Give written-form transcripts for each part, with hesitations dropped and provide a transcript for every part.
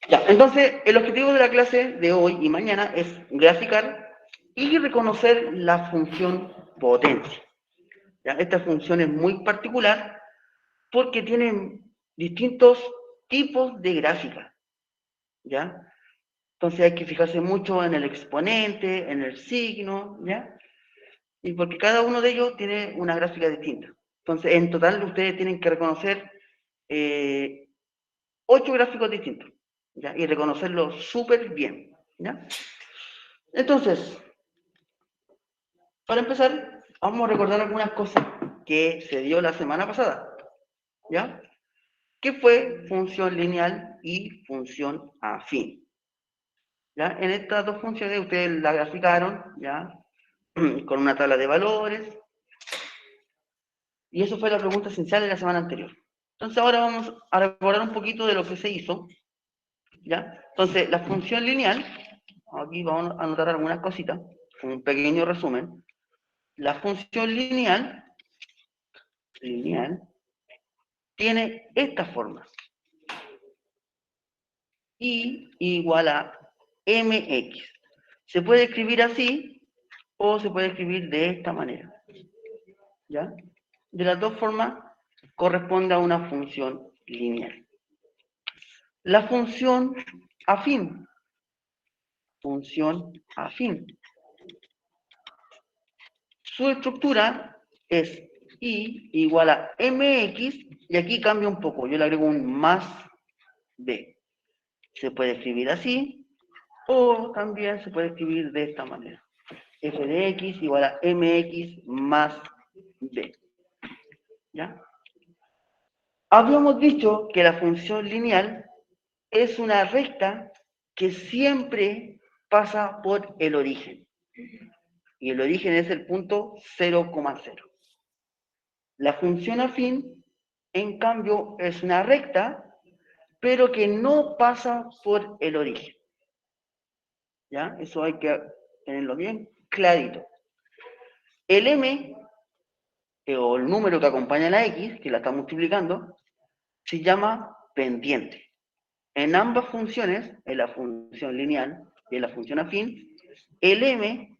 Ya, entonces, el objetivo de la clase de hoy y mañana es graficar y reconocer la función potencia. ¿Ya? Esta función es muy particular porque tiene distintos tipos de gráfica. ¿Ya? Entonces hay que fijarse mucho en el exponente, en el signo, ¿ya? Y porque cada uno de ellos tiene una gráfica distinta. Entonces, en total, ustedes tienen que reconocer 8 gráficos distintos, ¿ya? Y reconocerlos súper bien, ¿ya? Entonces, para empezar, vamos a recordar algunas cosas que se dio la semana pasada, ¿ya? ¿Qué fue función lineal y función afín? ¿Ya? En estas dos funciones ustedes la graficaron, ¿ya? Con una tabla de valores, y eso fue la pregunta esencial de la semana anterior. Entonces ahora vamos a recordar un poquito de lo que se hizo, ¿ya? Entonces, la función lineal, aquí vamos a anotar algunas cositas, un pequeño resumen. La función lineal tiene esta forma. Y igual a mx. Se puede escribir así o se puede escribir de esta manera. ¿Ya? De las dos formas corresponde a una función lineal. La función afín. Función afín. Su estructura es y igual a mx, y aquí cambia un poco, yo le agrego un más b. Se puede escribir así, o también se puede escribir de esta manera. F de x igual a mx más b. ¿Ya? Habíamos dicho que la función lineal es una recta que siempre pasa por el origen. Y el origen es el punto 0,0. La función afín, en cambio, es una recta, pero que no pasa por el origen. ¿Ya? Eso hay que tenerlo bien clarito. El m, o el número que acompaña a la x, que la está multiplicando, se llama pendiente. En ambas funciones, en la función lineal y en la función afín, el m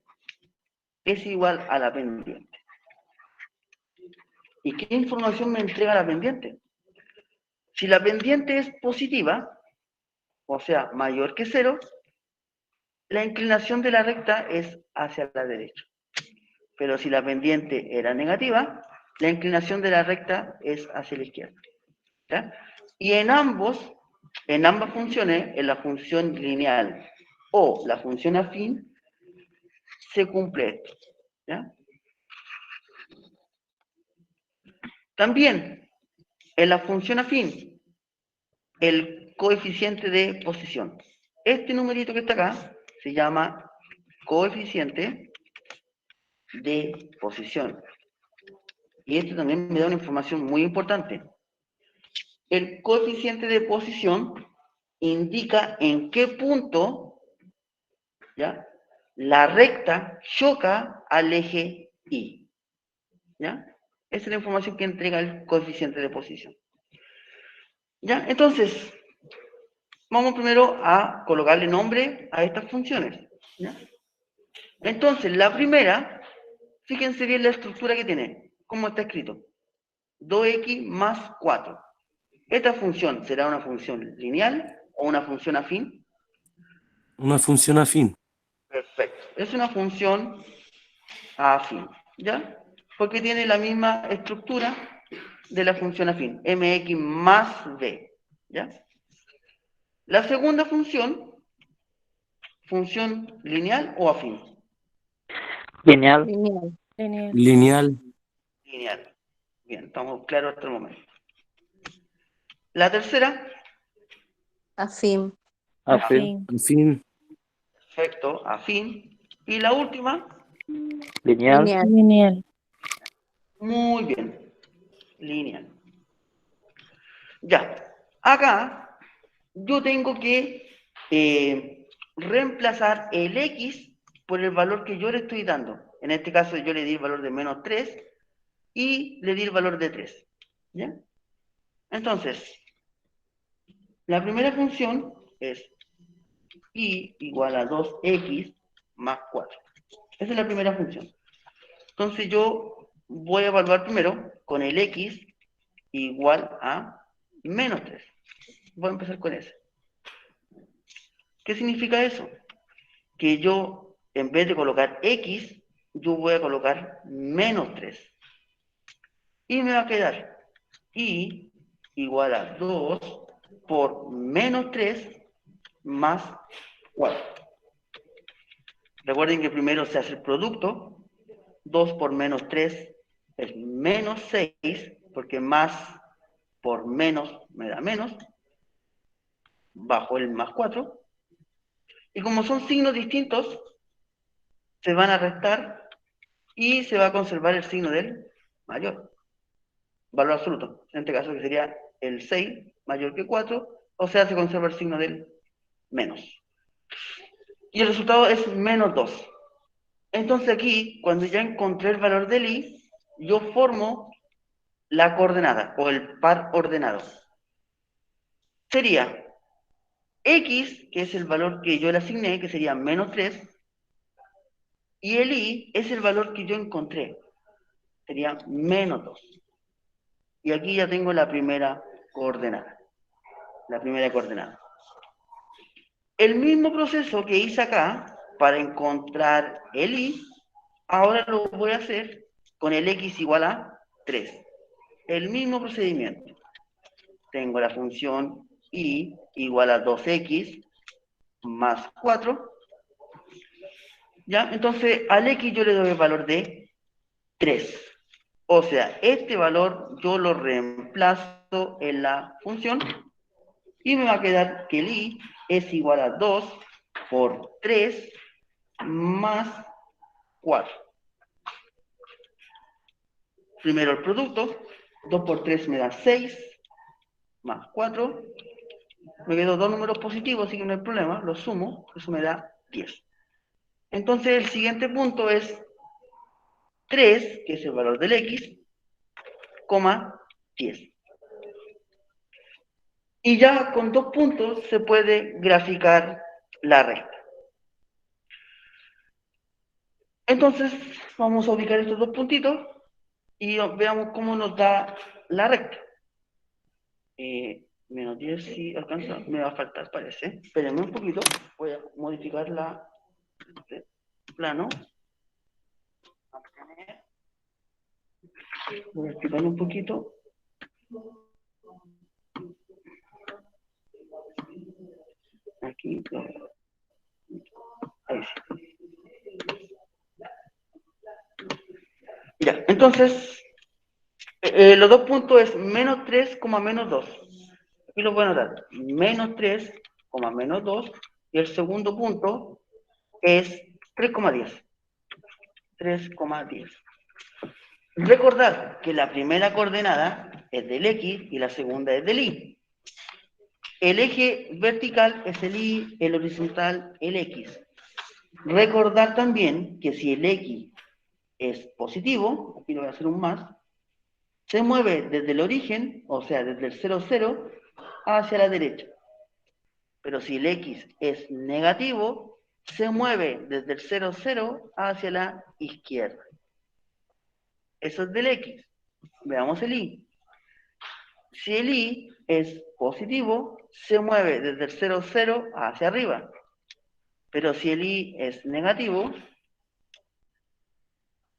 es igual a la pendiente. ¿Y qué información me entrega la pendiente? Si la pendiente es positiva, o sea, mayor que 0, la inclinación de la recta es hacia la derecha. Pero si la pendiente era negativa, la inclinación de la recta es hacia la izquierda. ¿Ya? Y en ambas funciones, en la función lineal o la función afín, se cumple esto. ¿Ya? También, en la función afín, el coeficiente de posición. Este numerito que está acá se llama coeficiente de posición. Y esto también me da una información muy importante. El coeficiente de posición indica en qué punto, ¿ya?, la recta choca al eje Y. ¿Ya? Esa es la información que entrega el coeficiente de posición. ¿Ya? Entonces, vamos primero a colocarle nombre a estas funciones. ¿Ya? Entonces, la primera, fíjense bien la estructura que tiene, cómo está escrito. 2x más 4. ¿Esta función será una función lineal o una función afín? Una función afín. Perfecto. Es una función afín, ¿ya? Porque tiene la misma estructura de la función afín, mx más b, ¿ya? La segunda función lineal o afín. Lineal. Lineal. Lineal. Bien, estamos claros hasta el momento. La tercera, Afín. Afín. perfecto, afín. Y la última, Lineal. muy bien, lineal. Ya, acá yo tengo que reemplazar el x por el valor que yo le estoy dando. En este caso yo le di el valor de menos 3 y le di el valor de 3. ¿Ya? Entonces, La primera función es y igual a 2x más 4. Esa es la primera función. Entonces yo voy a evaluar primero con el x igual a menos 3. Voy a empezar con ese. ¿Qué significa eso? Que yo, en vez de colocar x, yo voy a colocar menos 3. Y me va a quedar y igual a 2 por menos 3 más 4. Recuerden que primero se hace el producto. 2 por menos 3 es menos 6, porque más por menos me da menos, bajo el más 4. Y como son signos distintos, se van a restar y se va a conservar el signo del mayor, valor absoluto. En este caso que sería el 6 mayor que 4, o sea, se conserva el signo del menos. Y el resultado es menos 2. Entonces aquí, cuando ya encontré el valor del i, yo formo la coordenada o el par ordenado. Sería x, que es el valor que yo le asigné, que sería menos 3, y el i es el valor que yo encontré, sería menos 2. Y aquí ya tengo la primera coordenada. El mismo proceso que hice acá para encontrar el i, ahora lo voy a hacer con el x igual a 3. El mismo procedimiento. Tengo la función i igual a 2x más 4. ¿Ya? Entonces, al x yo le doy el valor de 3. O sea, este valor yo lo reemplazo en la función y me va a quedar que el i es igual a 2 por 3 más 4. Primero el producto, 2 por 3 me da 6, más 4. Me quedo dos números positivos, así que no hay problema, los sumo, eso me da 10. Entonces el siguiente punto es 3, que es el valor del x, coma 10. Y ya con 2 puntos se puede graficar la recta. Entonces vamos a ubicar estos 2 puntitos y veamos cómo nos da la recta. Menos 10 si alcanza, me va a faltar parece. Espérenme un poquito, voy a modificar la plano. Voy a explicarlo un poquito. Aquí, ahí sí. Ya, entonces, los 2 puntos es menos 3, menos 2. Aquí lo voy a anotar. Menos 3, menos 2. Y el segundo punto es 3,10. 3,10. Recordad que la primera coordenada es del x y la segunda es del y. El eje vertical es el y, el horizontal el x. Recordar también que si el x es positivo, aquí lo voy a hacer un más, se mueve desde el origen, o sea, desde el 0, 0, hacia la derecha. Pero si el x es negativo, se mueve desde el 0, 0 hacia la izquierda. Eso es del x. Veamos el y. Si el y es positivo, se mueve desde el 0, 0 hacia arriba. Pero si el y es negativo,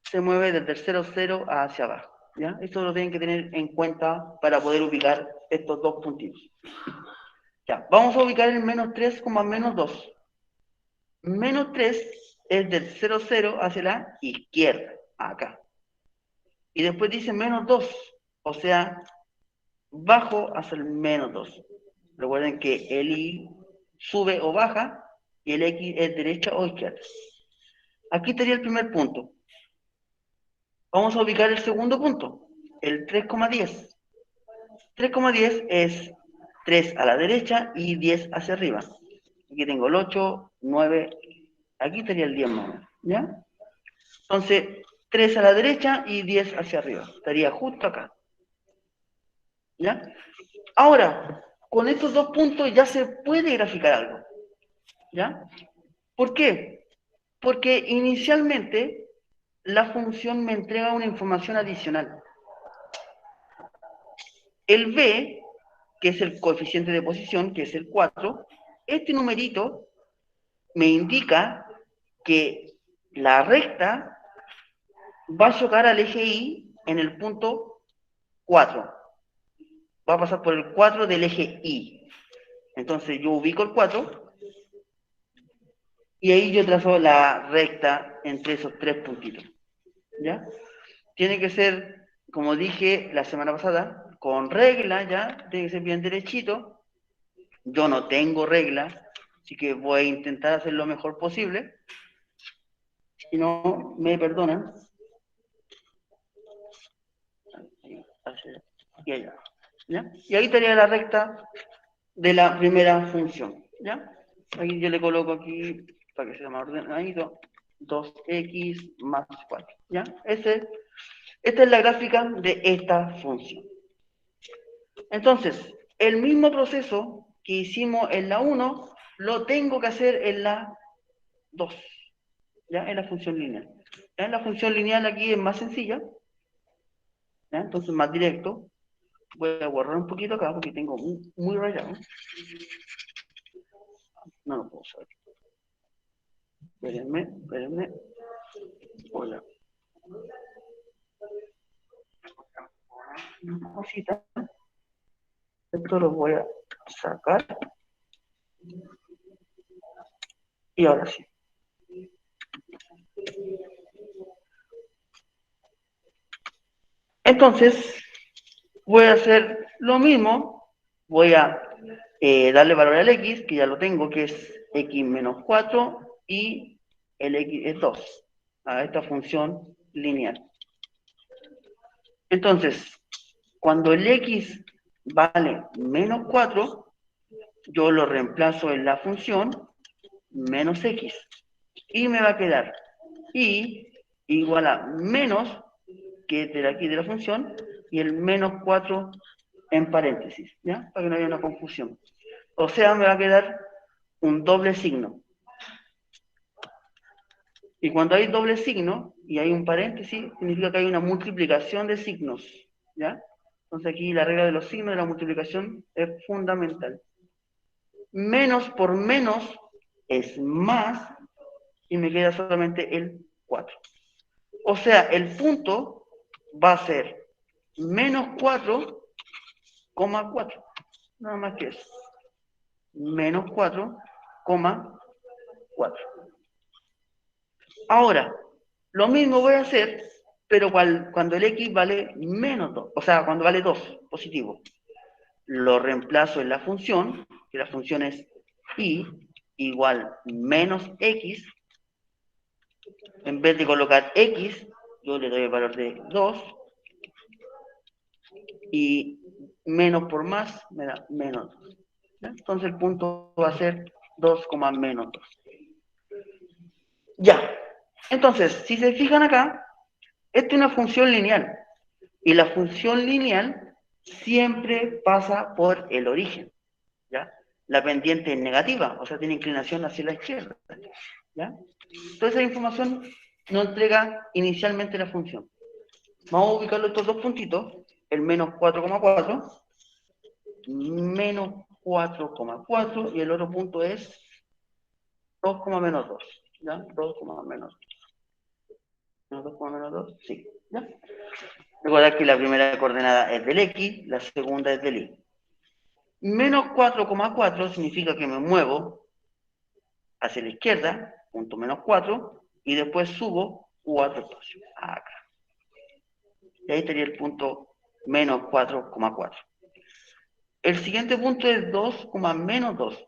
se mueve desde el 0, 0 hacia abajo. ¿Ya? Esto lo tienen que tener en cuenta para poder ubicar estos dos puntitos. Ya, vamos a ubicar el menos 3, menos 2. Menos 3 es del 0, 0 hacia la izquierda, acá. Y después dice menos 2, o sea, bajo hacia el menos 2. Recuerden que el y sube o baja y el x es derecha o izquierda. Aquí estaría el primer punto. Vamos a ubicar el segundo punto, el 3,10. 3,10 es 3 a la derecha y 10 hacia arriba. Aquí tengo el 8, 9, aquí estaría el 10 más o menos, ¿ya? Entonces, 3 a la derecha y 10 hacia arriba. Estaría justo acá. ¿Ya? Ahora, con estos dos puntos ya se puede graficar algo. ¿Ya? ¿Por qué? Porque inicialmente la función me entrega una información adicional. El b, que es el coeficiente de posición, que es el 4, este numerito me indica que la recta va a chocar al eje Y en el punto 4. Va a pasar por el 4 del eje Y. Entonces yo ubico el 4 y ahí yo trazo la recta entre esos tres puntitos. ¿Ya? Tiene que ser, como dije la semana pasada, con regla, ¿ya? Tiene que ser bien derechito. Yo no tengo regla, así que voy a intentar hacer lo mejor posible. Si no, me perdonan. Y allá. ¿Ya? Y ahí estaría la recta de la primera función. ¿Ya? Aquí yo le coloco aquí, para que sea más ordenadito, 2x más 4. ¿Ya? Esta es la gráfica de esta función. Entonces, el mismo proceso que hicimos en la 1, lo tengo que hacer en la 2, ¿ya? En la función lineal. ¿Ya? En la función lineal aquí es más sencilla, ¿ya? Entonces más directo. Voy a borrar un poquito acá porque tengo muy rayado. No lo puedo saber. Espérenme. Hola. Una cosita. Esto lo voy a sacar. Y ahora sí. Entonces, voy a hacer lo mismo. Voy a darle valor al x, que ya lo tengo, que es x menos 4, y el x es 2, a esta función lineal. Entonces, cuando el x vale menos 4, yo lo reemplazo en la función menos x. Y me va a quedar y igual a menos, que es de aquí de la función, y el menos 4 en paréntesis, ¿ya? Para que no haya una confusión. O sea, me va a quedar un doble signo. Y cuando hay doble signo y hay un paréntesis, significa que hay una multiplicación de signos, ¿ya? Entonces aquí la regla de los signos de la multiplicación es fundamental. Menos por menos es más y me queda solamente el 4. O sea, el punto va a ser menos 4,4. Nada más que eso. Menos 4,4. Ahora, lo mismo voy a hacer, pero cuando el x vale menos 2, o sea, cuando vale 2, positivo. Lo reemplazo en la función, que la función es y igual menos x. En vez de colocar x, yo le doy el valor de 2. Y menos por más me da menos 2. ¿Ya? Entonces el punto va a ser 2, menos 2. Ya. Entonces, si se fijan acá, esta es una función lineal. Y la función lineal siempre pasa por el origen. ¿Ya? La pendiente es negativa, o sea, tiene inclinación hacia la izquierda. ¿Ya? Toda esa información nos entrega inicialmente la función. Vamos a ubicarlo estos dos puntitos, el menos 4,4, menos 4,4, y el otro punto es 2, menos 2. ¿Ya? 2, menos 2. Menos 2, menos 2, sí. ¿Ya? Recordad que la primera coordenada es del x, la segunda es del y. Menos 4,4 significa que me muevo hacia la izquierda, punto menos 4, y después subo 4 espacios, acá. Y ahí estaría el punto menos 4,4. El siguiente punto es 2, menos 2.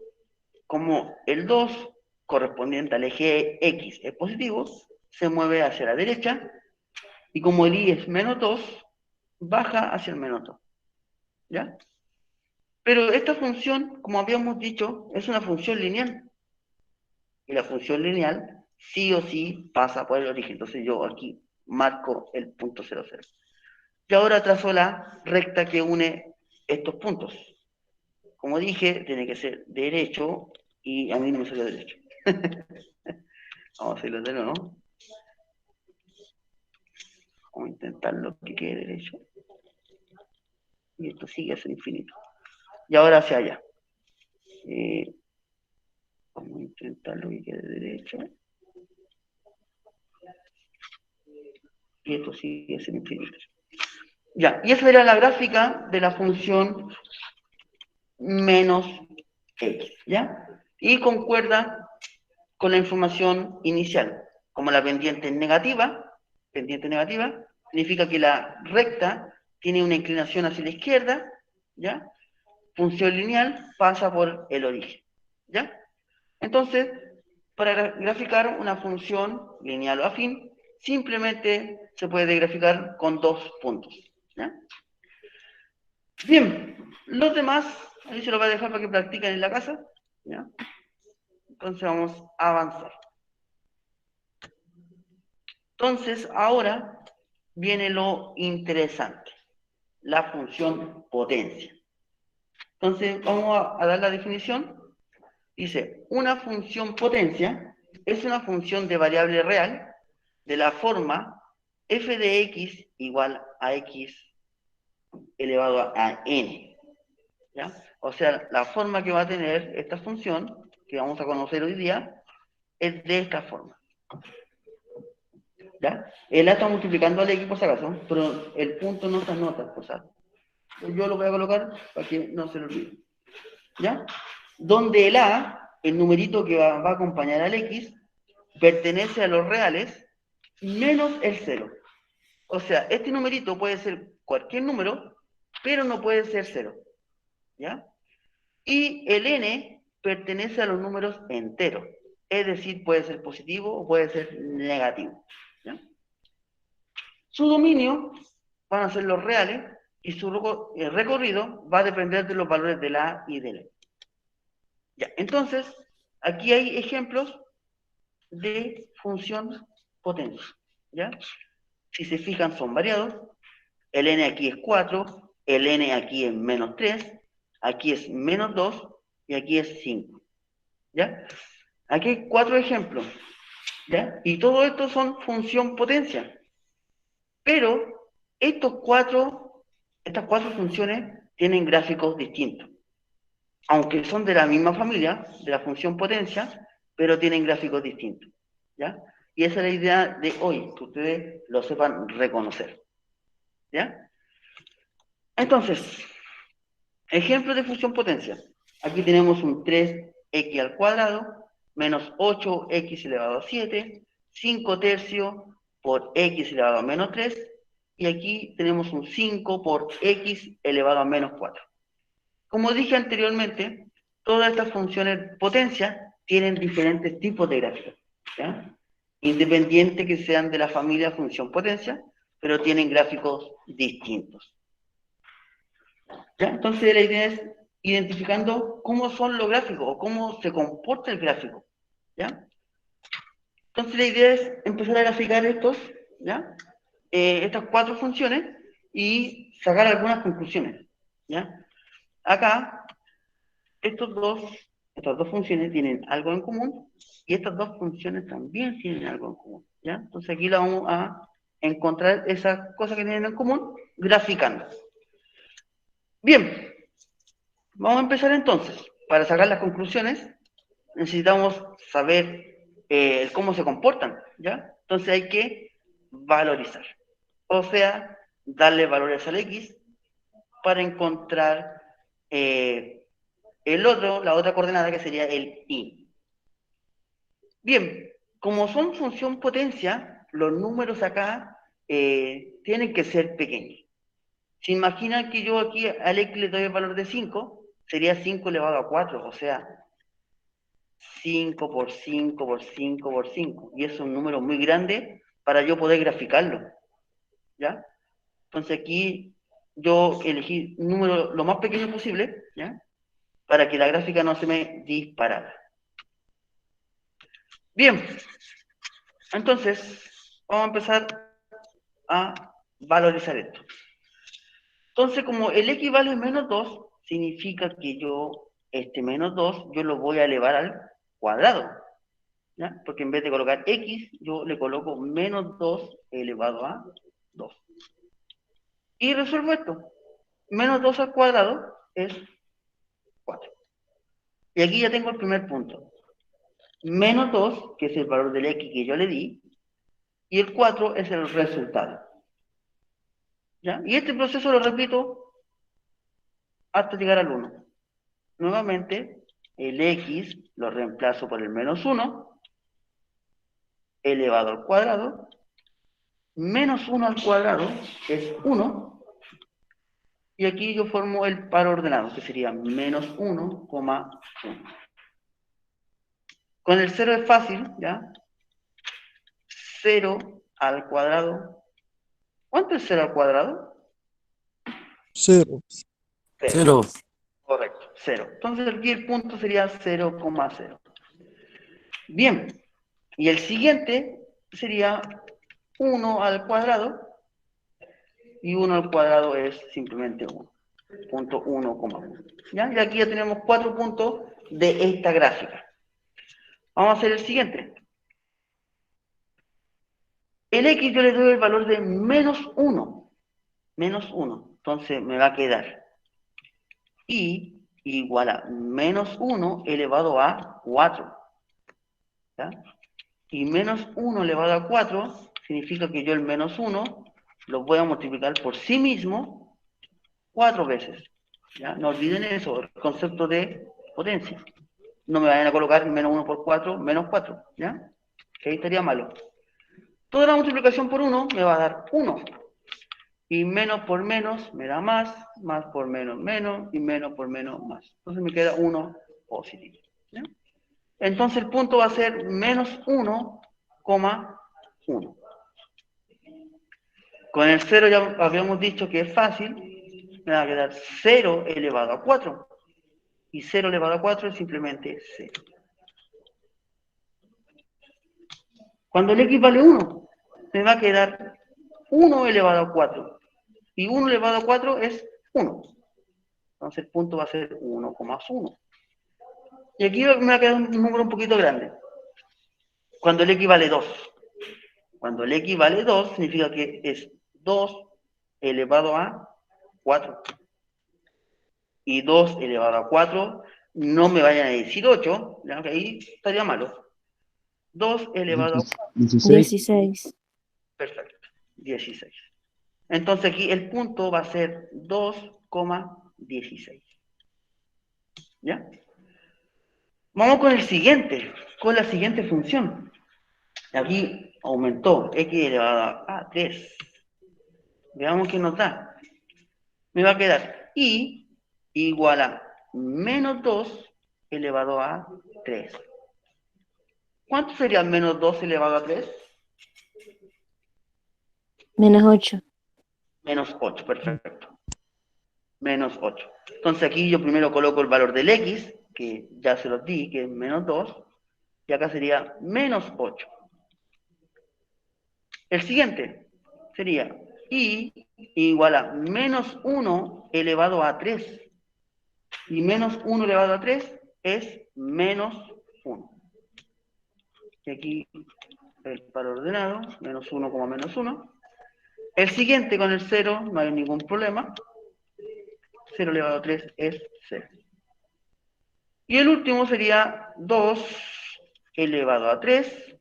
Como el 2 correspondiente al eje X es positivo, se mueve hacia la derecha, y como el Y es menos 2, baja hacia el menos 2. ¿Ya? Pero esta función, como habíamos dicho, es una función lineal. Y la función lineal sí o sí pasa por el origen. Entonces yo aquí marco el punto 0,0. Y ahora trazo la recta que une estos puntos. como dije, tiene que ser derecho, y a mí no me salió derecho. Vamos a hacerlo de nuevo, ¿no? Vamos a intentarlo que quede derecho. Y esto sigue hacia infinito. Y ahora hacia allá. Vamos a intentarlo que quede derecho. Y esto sigue hacia infinito. Ya, y esa era la gráfica de la función menos x, ¿ya? Y concuerda con la información inicial. Como la pendiente negativa, significa que la recta tiene una inclinación hacia la izquierda, ¿ya? Función lineal pasa por el origen, ¿ya? Entonces, para graficar una función lineal o afín, simplemente se puede graficar con 2 puntos, ¿ya? Bien, los demás, ahí se los voy a dejar para que practiquen en la casa, ¿ya? Entonces vamos a avanzar. Entonces, ahora viene lo interesante, la función potencia. Entonces, vamos a dar la definición. Dice, una función potencia es una función de variable real de la forma f de x igual a x elevado a n. ¿Ya? O sea, la forma que va a tener esta función, que vamos a conocer hoy día, es de esta forma. ¿Ya? Él está multiplicando al x por si acaso, pero el punto no se anota, por si acaso. Yo lo voy a colocar para que no se lo olvide. ¿Ya? Donde el a, el numerito que va a acompañar al x, pertenece a los reales menos el 0. O sea, este numerito puede ser cualquier número, pero no puede ser 0. ¿Ya? Y el n pertenece a los números enteros. Es decir, puede ser positivo o puede ser negativo. ¿Ya? Su dominio van a ser los reales y su recorrido va a depender de los valores de la A y del E. Ya, entonces, aquí hay ejemplos de función potencia. ¿Ya? Si se fijan, son variados. El n aquí es 4, el n aquí es menos 3, aquí es menos 2 y aquí es 5. ¿Ya? Aquí hay 4 ejemplos. ¿Ya? Y todo esto son función potencia. Pero estas cuatro funciones tienen gráficos distintos. Aunque son de la misma familia, de la función potencia, pero tienen gráficos distintos. ¿Ya? Y esa es la idea de hoy, que ustedes lo sepan reconocer. ¿Ya? Entonces, ejemplo de función potencia. Aquí tenemos un 3x al cuadrado menos 8x elevado a 7, 5 tercios por x elevado a menos 3, y aquí tenemos un 5 por x elevado a menos 4. Como dije anteriormente, todas estas funciones potencia tienen diferentes tipos de gráficos, ¿ya? Independiente que sean de la familia función potencia, pero tienen gráficos distintos. ¿Ya? Entonces la idea es identificando cómo son los gráficos o cómo se comporta el gráfico. ¿Ya? Entonces la idea es empezar a graficar ¿ya? Estas 4 funciones y sacar algunas conclusiones. ¿Ya? Acá, estas dos funciones tienen algo en común y estas 2 funciones también tienen algo en común. ¿Ya? Entonces aquí la vamos a encontrar esas cosas que tienen en común graficando. Bien, vamos a empezar entonces. Para sacar las conclusiones necesitamos saber cómo se comportan, ¿ya? Entonces hay que valorizar. O sea, darle valores al X para encontrar la otra coordenada que sería el Y. Bien, como son función potencia, los números acá tienen que ser pequeños. Se imaginan que yo aquí al X le doy el valor de 5, sería 5 elevado a 4, o sea, 5 por 5 por 5 por 5. Y es un número muy grande para yo poder graficarlo. ¿Ya? Entonces aquí yo elegí un número lo más pequeño posible, ¿ya? Para que la gráfica no se me disparara. Bien. Entonces, vamos a empezar a valorizar esto. Entonces, como el X vale menos 2, significa que yo, este menos 2, yo lo voy a elevar al cuadrado. ¿Ya? Porque en vez de colocar x, yo le coloco menos 2 elevado a 2. Y resuelvo esto. Menos 2 al cuadrado es 4. Y aquí ya tengo el primer punto. Menos 2, que es el valor del x que yo le di, y el 4 es el resultado. ¿Ya? Y este proceso lo repito hasta llegar al 1. Nuevamente, el x lo reemplazo por el menos 1, elevado al cuadrado. Menos 1 al cuadrado es 1. Y aquí yo formo el par ordenado, que sería menos 1, 1. Con el 0 es fácil, ¿ya? 0 al cuadrado. ¿Cuánto es 0 al cuadrado? 0. 0. Correcto, 0. Entonces aquí el punto sería 0,0. Bien, y el siguiente sería 1 al cuadrado, y 1 al cuadrado es simplemente 1. Punto 1,1. ¿Ya? Y aquí ya tenemos 4 puntos de esta gráfica. Vamos a hacer el siguiente. El x yo le doy el valor de menos 1. Menos 1. Entonces me va a quedar y igual a menos 1 elevado a 4. ¿Ya? Y menos 1 elevado a 4 significa que yo el menos 1 lo voy a multiplicar por sí mismo 4 veces. ¿Ya? No olviden eso, el concepto de potencia. No me vayan a colocar menos 1 por 4, menos 4. ¿Ya? Que ahí estaría malo. Toda la multiplicación por 1 me va a dar 1. Y menos por menos me da más por menos, menos, y menos por menos, más. Entonces me queda 1 positivo. ¿Ya? Entonces el punto va a ser menos 1,1. Con el 0 ya habíamos dicho que es fácil. Me va a quedar 0 elevado a 4. Y 0 elevado a 4 es simplemente 0. Cuando el x vale 1, me va a quedar 1 elevado a 4. Y 1 elevado a 4 es 1. Entonces el punto va a ser 1,1. Y aquí me va a quedar un número un poquito grande. Cuando el x vale 2. Cuando el x vale 2, significa que es 2 elevado a 4. Y 2 elevado a 4, no me vayan a decir 8, ¿ya? Que ahí estaría malo. 2 elevado a 4. 16. Perfecto, 16. Entonces aquí el punto va a ser 2,16. ¿Ya? Vamos con el siguiente, con la siguiente función. Aquí aumentó x elevado a 3. Veamos qué nos da. Me va a quedar y igual a menos 2 elevado a 3. ¿Cuánto sería menos 2 elevado a 3? Menos 8. Menos 8, perfecto. Menos 8. Entonces aquí yo primero coloco el valor del x, que ya se los di, que es menos 2, y acá sería menos 8. El siguiente sería y igual a menos 1 elevado a 3. Y menos 1 elevado a 3 es menos 1. Y aquí el par ordenado, menos 1, menos 1. El siguiente con el 0 no hay ningún problema. 0 elevado a 3 es 0. Y el último sería 2 elevado a 3.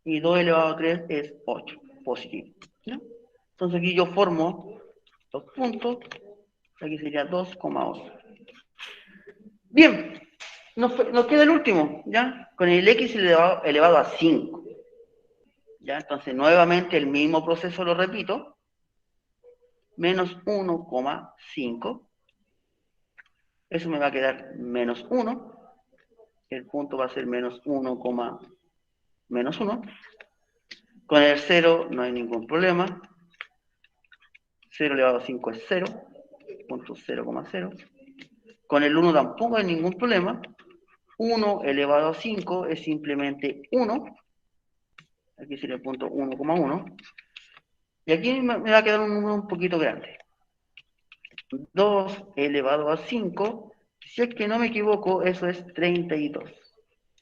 Y 2 elevado a 3 es 8, positivo. ¿No? Entonces aquí yo formo los puntos. Aquí sería 2,8. Bien, nos queda el último, ¿ya? Con el x elevado a 5. ¿Ya? Entonces nuevamente el mismo proceso lo repito. Menos 1,5. Eso me va a quedar menos 1. El punto va a ser menos 1, menos 1. Con el 0 no hay ningún problema. 0 elevado a 5 es 0. Punto 0,0. Con el 1 tampoco hay ningún problema. 1 elevado a 5 es simplemente 1. Aquí sería el punto 1,1. Y aquí me va a quedar un número un poquito grande. 2 elevado a 5, si es que no me equivoco, eso es 32.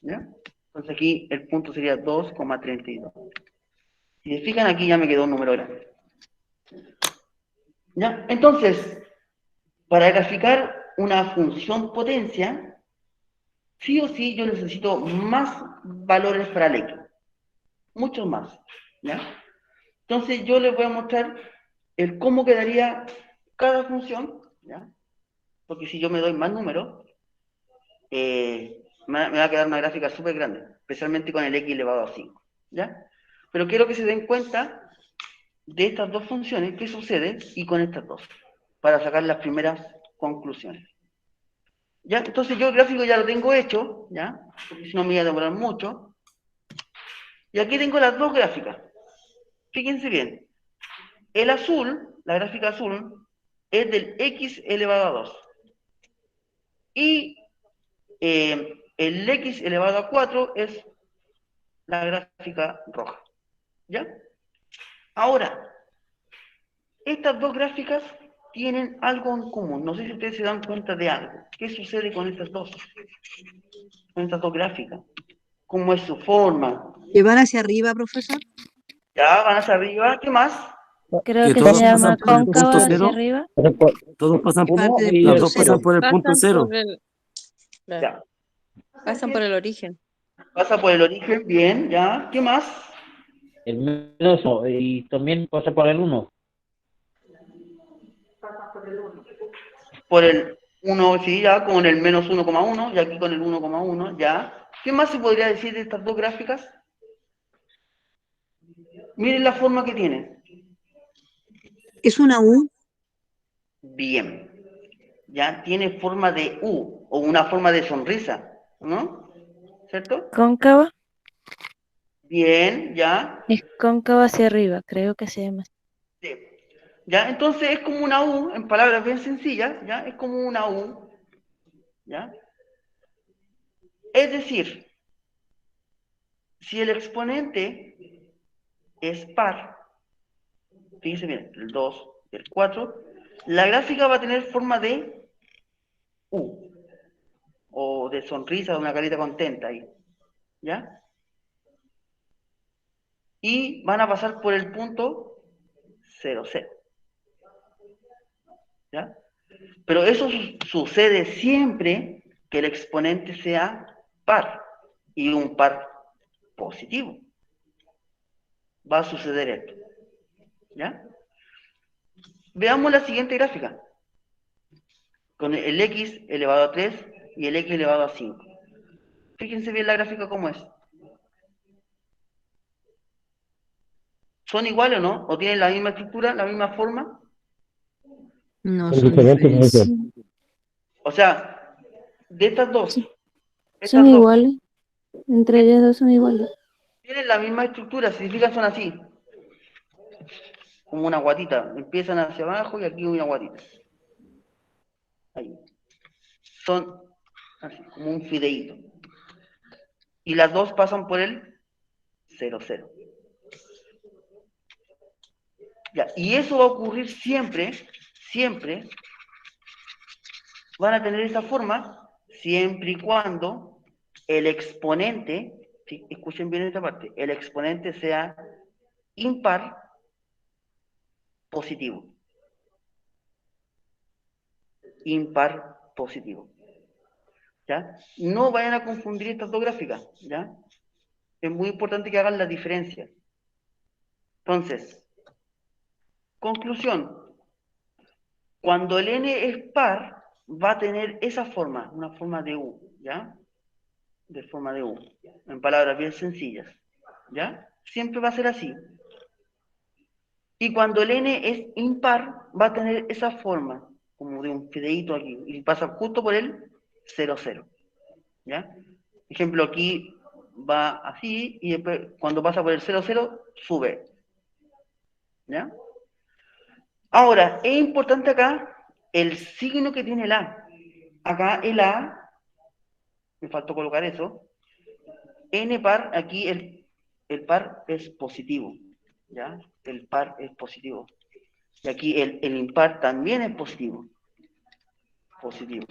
¿Ya? Entonces aquí el punto sería 2,32. Si se fijan aquí ya me quedó un número grande. ¿Ya? Entonces, para graficar una función potencia, sí o sí yo necesito más valores para el X. Muchos más. ¿Ya? Entonces yo les voy a mostrar el cómo quedaría cada función, ¿ya? Porque si yo me doy más números, me va a quedar una gráfica súper grande, especialmente con el X elevado a 5, ¿ya? Pero quiero que se den cuenta de estas dos funciones, qué sucede, y con estas dos, para sacar las primeras conclusiones. ¿Ya? Entonces yo el gráfico ya lo tengo hecho, ¿ya? Porque si no me voy a demorar mucho. Y aquí tengo las dos gráficas. Fíjense bien. El azul, la gráfica azul, es del X elevado a 2. Y el X elevado a 4 es la gráfica roja. ¿Ya? Ahora, estas dos gráficas tienen algo en común. No sé si ustedes se dan cuenta de algo. ¿Qué sucede con estas dos? Con estas dos gráficas. ¿Cómo es su forma? ¿Que van hacia arriba, profesor? Ya, van hacia arriba. ¿Qué más? Creo Que que todos se llama pasan por el punto cóncava hacia cero. arriba. Todos pasan, Es parte del las punto dos cero. pasan por el punto Pasan cero. por el, claro, Ya. pasan por el origen. Pasa por el origen, bien, ya. ¿Qué más? El menos y también pasa por el 1. Por el 1, sí, ya, con el menos 1,1, y aquí con el 1,1, ya. ¿Qué más se podría decir de estas dos gráficas? Miren la forma que tienen. ¿Es una U? Bien. Ya tiene forma de U, o una forma de sonrisa, ¿no? ¿Cierto? Cóncava. Bien, ya. Es cóncava hacia arriba, creo que se llama así. Sí. Ya, entonces es como una U, en palabras bien sencillas, ¿ya? Es como una U, ¿ya? Es decir, si el exponente es par, fíjense bien, el 2 y el 4, la gráfica va a tener forma de U, o de sonrisa, de una carita contenta ahí, ¿ya? Y van a pasar por el punto 0, 0, ¿ya? Pero eso sucede siempre que el exponente sea par, y un par positivo. Va a suceder esto, ¿ya? Veamos la siguiente gráfica, con el X elevado a 3 y el X elevado a 5. Fíjense bien la gráfica cómo es. ¿Son iguales o no? ¿O tienen la misma estructura, la misma forma? No, son diferentes. O sea, de estas dos, Sí, estas son dos, iguales. Entre ellas dos son iguales. tienen la misma estructura, si se fijan son así. Como una guatita. Empiezan hacia abajo y aquí una guatita. Ahí. Son así, como un fideíto. Y las dos pasan por el 0, 0. Ya, y eso va a ocurrir siempre, siempre, van a tener esa forma, siempre y cuando el exponente, ¿sí? Escuchen bien esta parte, el exponente sea impar positivo. Impar positivo. ¿Ya? No vayan a confundir estas dos gráficas, ¿ya? Es muy importante que hagan la diferencia. Entonces, conclusión. Cuando el n es par, va a tener esa forma, una forma de U, ¿ya? De forma de U, en palabras bien sencillas, ¿ya? Siempre va a ser así. Y cuando el n es impar, va a tener esa forma, como de un fideíto aquí, y pasa justo por el 0, 0, ¿ya? Ejemplo, aquí va así, y después cuando pasa por el 0, 0, sube, ¿ya? Ahora, es importante acá el signo que tiene el A. Acá el A, me faltó colocar eso, n par, aquí el par es positivo, ¿ya? El par es positivo. Y aquí el impar también es positivo. positivo.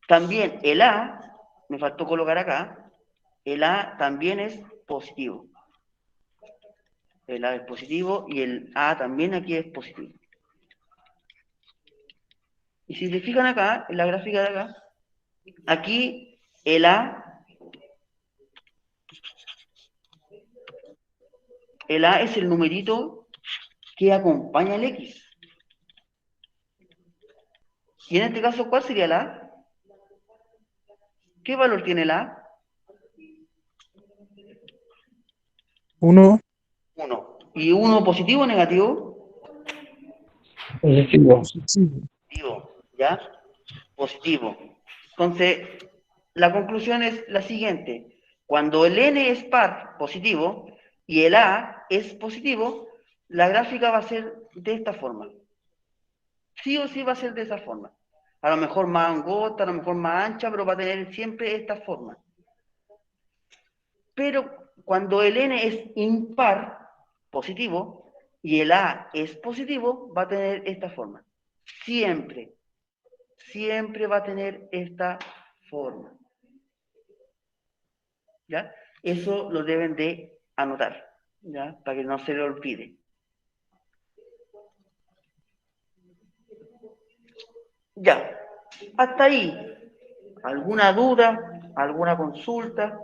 También el A, me faltó colocar acá, el A también es positivo. El A es positivo y el A también aquí es positivo. Y si se fijan acá, en la gráfica de acá, aquí el A es el numerito que acompaña al X. Y en este caso, ¿cuál sería el A? ¿Qué valor tiene el A? 1, 1. ¿Y 1 positivo o negativo? Positivo. positivo. Positivo, ¿ya? Positivo. Entonces, la conclusión es la siguiente. Cuando el n es par positivo y el a es positivo, la gráfica va a ser de esta forma. Sí o sí va a ser de esa forma. A lo mejor más angosta, a lo mejor más ancha, pero va a tener siempre esta forma. Pero cuando el n es impar positivo y el a es positivo, va a tener esta forma. Siempre. Siempre va a tener esta forma. ¿Ya? Eso lo deben de anotar, ¿ya? Para que no se le olvide. Ya, hasta ahí. ¿Alguna duda? ¿Alguna consulta?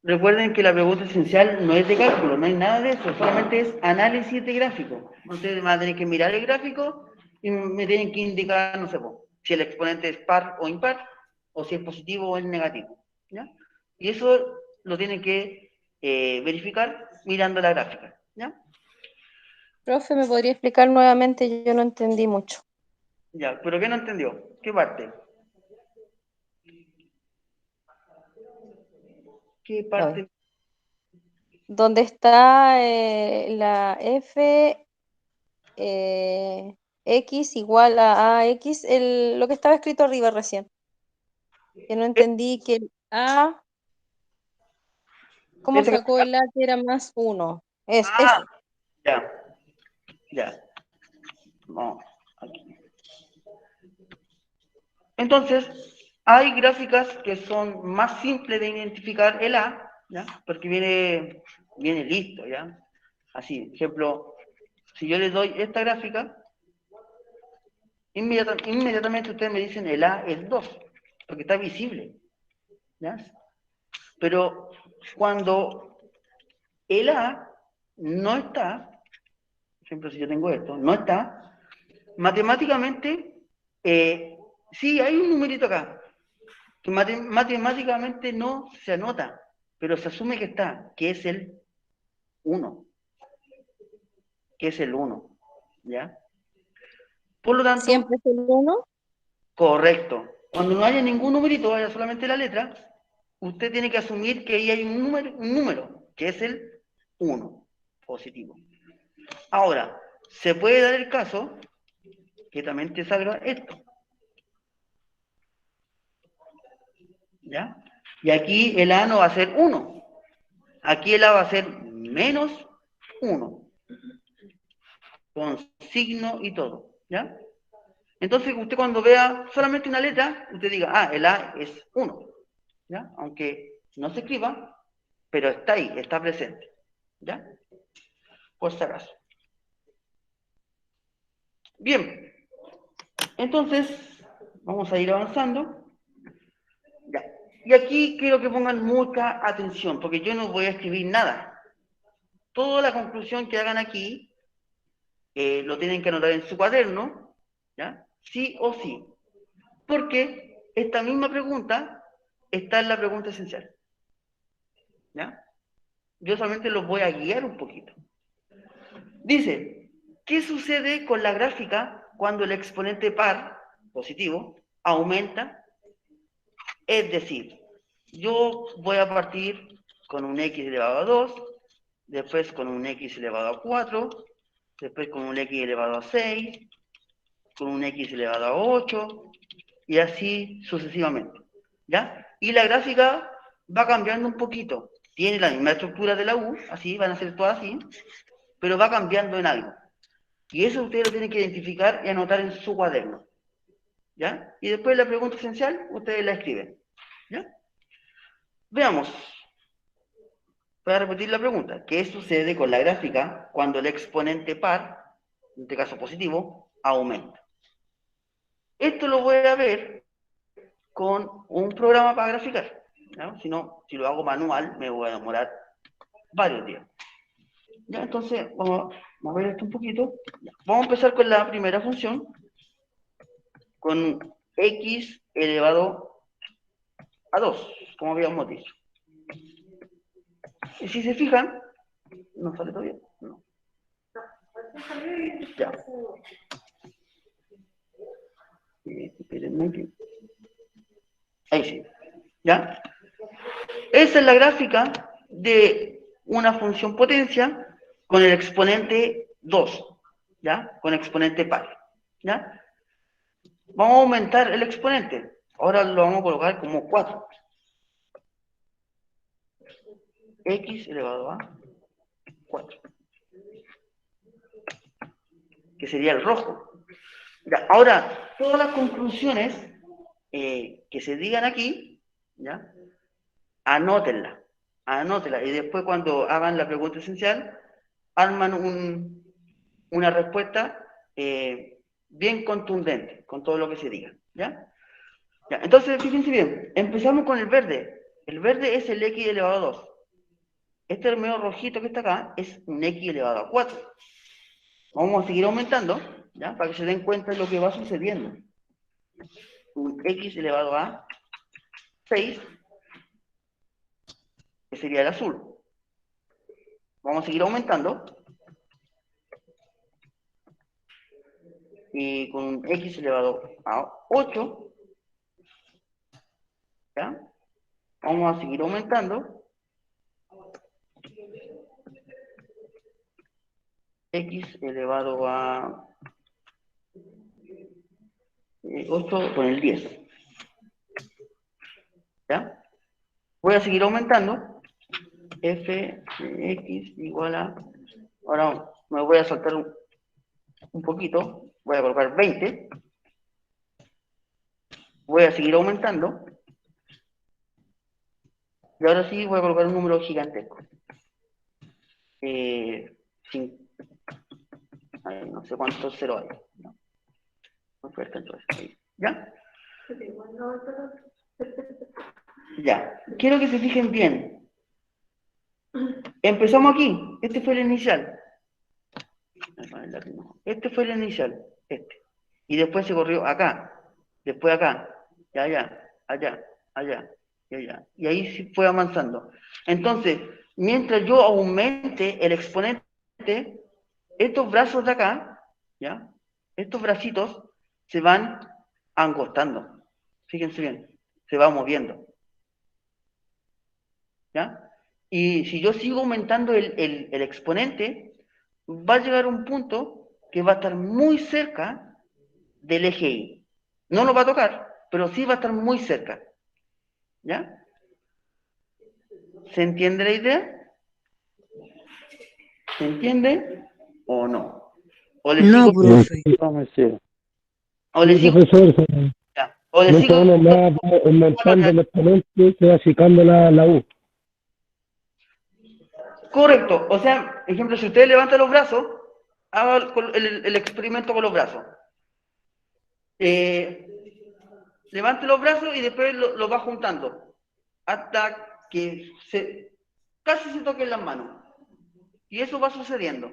Recuerden que la pregunta esencial no es de cálculo, no hay nada de eso, solamente es análisis de gráfico. Ustedes van a tener que mirar el gráfico y me tienen que indicar, no sé, si el exponente es par o impar, o si es positivo o es negativo, ¿ya? Y eso lo tienen que verificar mirando la gráfica, ¿ya? Profe, ¿me podría explicar nuevamente? Yo no entendí mucho. Ya, ¿pero qué no entendió? ¿Qué parte? ¿Qué parte? ¿Dónde está la f x igual a ax? Lo que estaba escrito arriba recién. Que no entendí que el a... ¿Cómo Esa- sacó el a que era más 1? Es Ah, eso. ya, ya. No, aquí. Entonces, hay gráficas que son más simples de identificar el A, ¿ya? Porque viene listo, ¿ya? Así, ejemplo, si yo les doy esta gráfica, inmediatamente ustedes me dicen el A es 2, porque está visible, ¿ya? Pero cuando el A no está, por ejemplo, si yo tengo esto, no está, matemáticamente, sí, hay un numerito acá, que matemáticamente no se anota, pero se asume que está, que es el 1, que es el 1, ¿ya? Por lo tanto, ¿Siempre es el 1? correcto. Cuando no haya ningún numerito, haya solamente la letra, usted tiene que asumir que ahí hay un número, que es el 1, positivo. Ahora, se puede dar el caso que también te salga esto, ¿ya? Y aquí el A no va a ser 1. Aquí el A va a ser menos 1. Con signo y todo, ¿ya? Entonces, usted cuando vea solamente una letra, usted diga, ah, el A es 1, ¿ya? Aunque no se escriba, pero está ahí, está presente, ¿ya? Por si acaso. Bien, entonces, vamos a ir avanzando. Ya. Y aquí quiero que pongan mucha atención, porque yo no voy a escribir nada. Toda la conclusión que hagan aquí, lo tienen que anotar en su cuaderno, ¿ya? Sí o sí. Porque esta misma pregunta está en la pregunta esencial, ¿ya? Yo solamente los voy a guiar un poquito. Dice, ¿qué sucede con la gráfica cuando el exponente par, positivo, aumenta? Es decir, yo voy a partir con un x elevado a 2, después con un x elevado a 4, después con un x elevado a 6, con un x elevado a 8, y así sucesivamente, ¿ya? Y la gráfica va cambiando un poquito. Tiene la misma estructura de la U, así, van a ser todas así, pero va cambiando en algo. Y eso ustedes lo tienen que identificar y anotar en su cuaderno. ¿Ya? Y después la pregunta esencial, ustedes la escriben. ¿Ya? Veamos. Voy a repetir la pregunta. ¿Qué sucede con la gráfica cuando el exponente par, en este caso positivo, aumenta? Esto lo voy a ver con un programa para graficar. ¿Ya? Si no, si lo hago manual, me voy a demorar varios días. ¿Ya? Entonces, vamos a mover esto un poquito. Ya. Vamos a empezar con la primera función, con x elevado a 2, como habíamos dicho. Y si se fijan, ¿no sale todavía? No. Ya. Espérenme que... Ahí sí. ¿Ya? Esa es la gráfica de una función potencia con el exponente 2, ¿ya? Con exponente par, ¿ya? Vamos a aumentar el exponente. Ahora lo vamos a colocar como 4. X elevado a 4. Que sería el rojo. Ya, ahora, todas las conclusiones que se digan aquí, ¿ya? Anótenla. Y después cuando hagan la pregunta esencial, arman una respuesta bien contundente con todo lo que se diga, ¿ya? Ya, entonces, fíjense bien, empezamos con el verde. El verde es el x elevado a 2. Este medio rojito que está acá es un x elevado a 4. Vamos a seguir aumentando, ¿ya? Para que se den cuenta de lo que va sucediendo. Un x elevado a 6, que sería el azul. Vamos a seguir aumentando. Y con un x elevado a 8, ¿ya? Vamos a seguir aumentando. X elevado a 8 con el 10. ¿Ya? Voy a seguir aumentando. F de X igual a... Ahora me voy a saltar un poquito. Voy a colocar 20. Voy a seguir aumentando. Y ahora sí voy a colocar un número gigantesco. Ay, no sé cuántos ceros hay. No. ¿Ya? Ya. Quiero que se fijen bien. Empezamos aquí. Este fue el inicial. Este fue el inicial. Este. Y después se corrió acá. Después acá. Y allá. Allá. Allá. Y allá. Y ahí sí fue avanzando. Entonces, mientras yo aumente el exponente, estos brazos de acá, ¿ya? Estos bracitos se van angostando. Fíjense bien. Se va moviendo. ¿Ya? Y si yo sigo aumentando el exponente, va a llegar un punto que va a estar muy cerca del eje Y. No lo va a tocar, pero sí va a estar muy cerca. ¿Ya? ¿Se entiende la idea? ¿Se entiende o no? ¿O le No, sigo? profe. No me sirve. ¿O le Sí, sigo? profesor, Ya. ¿O le mientras sigo? uno va aumentando el exponente, se va achicando la U. Correcto. O sea, ejemplo, si usted levanta los brazos, haga el experimento con los brazos. Levante los brazos y después lo va juntando hasta que casi se toquen las manos. Y eso va sucediendo.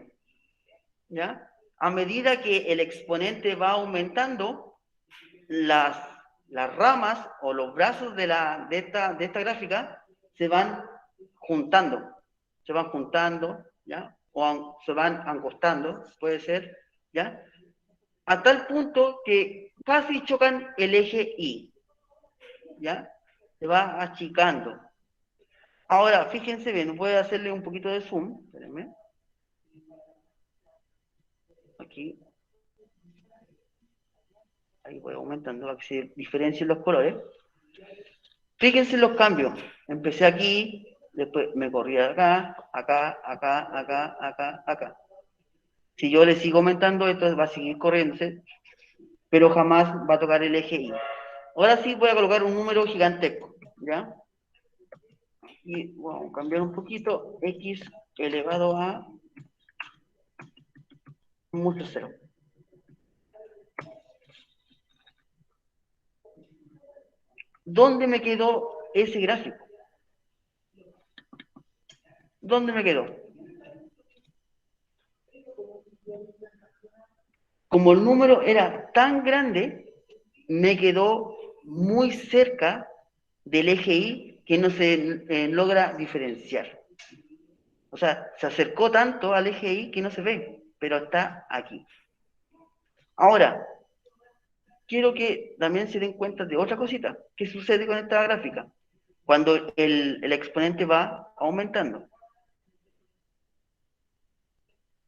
¿Ya? A medida que el exponente va aumentando, las ramas o los brazos de esta gráfica se van juntando. Se van juntando, ¿ya? O se van angostando, puede ser, ¿ya? A tal punto que casi chocan el eje Y, ¿ya? Se va achicando. Ahora, fíjense bien, voy a hacerle un poquito de zoom, espérenme. Aquí. Ahí voy aumentando para que se diferencien los colores. Fíjense los cambios. Empecé aquí, después me corría acá, acá, acá, acá, acá, acá. Si yo le sigo aumentando, esto va a seguir corriéndose, pero jamás va a tocar el eje Y. Ahora sí voy a colocar un número gigantesco, ¿ya? Y vamos a cambiar un poquito, x elevado a mucho cero. ¿Dónde me quedó ese gráfico? ¿Dónde me quedó? Como el número era tan grande, me quedó muy cerca del eje Y que no se logra diferenciar. O sea, se acercó tanto al eje Y que no se ve, pero está aquí. Ahora, quiero que también se den cuenta de otra cosita. ¿Qué sucede con esta gráfica? Cuando el exponente va aumentando.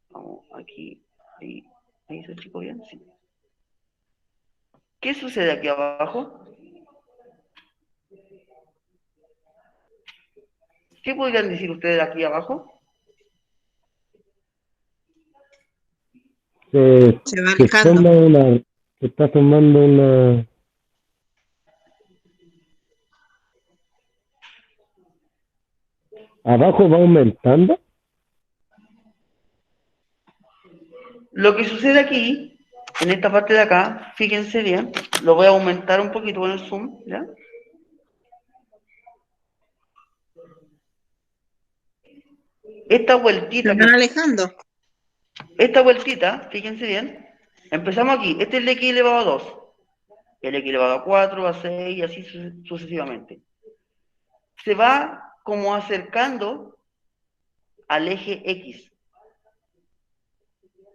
Vamos, aquí, ahí se explicó bien, sí. ¿Qué sucede aquí abajo? ¿Qué podrían decir ustedes aquí abajo? Se, Se va se alejando. forma una, se está formando una, abajo va aumentando. Lo que sucede aquí, en esta parte de acá, fíjense bien, lo voy a aumentar un poquito con el zoom, ¿ya? Esta Se vueltita, van alejando. fíjense bien, empezamos aquí, este es el x elevado a 2, el x elevado a 4, a 6 y así sucesivamente. Se va como acercando al eje X.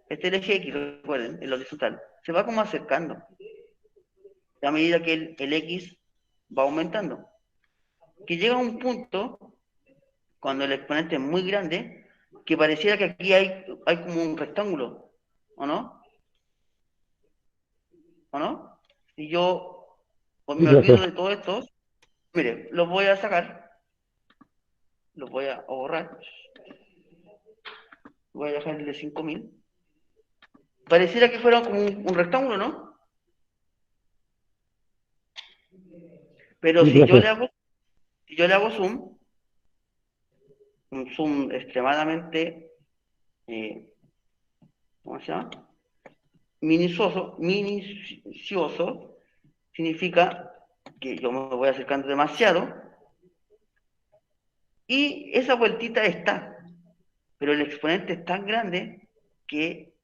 Este es el eje X, recuerden, el horizontal. Se va como acercando a medida que el X va aumentando. Que llega a un punto, cuando el exponente es muy grande, que pareciera que aquí hay como un rectángulo, ¿o no? ¿O no? Si yo pues, Sí, me olvido profe. de todo esto, mire, los voy a sacar, los voy a borrar, voy a dejarle 5000. Pareciera que fuera como un rectángulo, ¿no? Pero Sí, si yo le profe. hago zoom, un zoom extremadamente, ¿cómo se llama? Minucioso, significa que yo me voy acercando demasiado y esa vueltita está, pero el exponente es tan grande que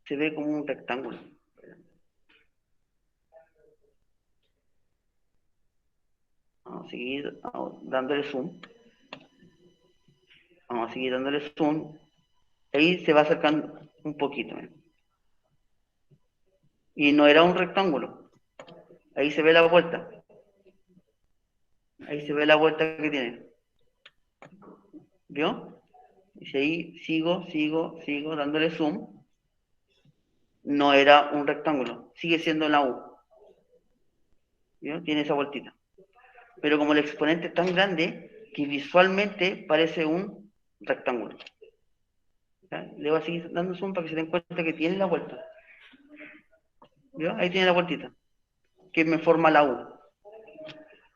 se ve como un rectángulo. Vamos a seguir dándole zoom. Vamos a seguir dándole zoom. Ahí se va acercando un poquito. Y no era un rectángulo. Ahí se ve la vuelta. Ahí se ve la vuelta que tiene. ¿Vio? Y si ahí sigo dándole zoom. No era un rectángulo. Sigue siendo la U. ¿Vio? Tiene esa vueltita. Pero como el exponente es tan grande que visualmente parece un rectángulo. ¿Ya? Le voy a seguir dando zoom para que se den cuenta que tiene la vuelta. ¿Vio? Ahí tiene la vueltita. Que me forma la U.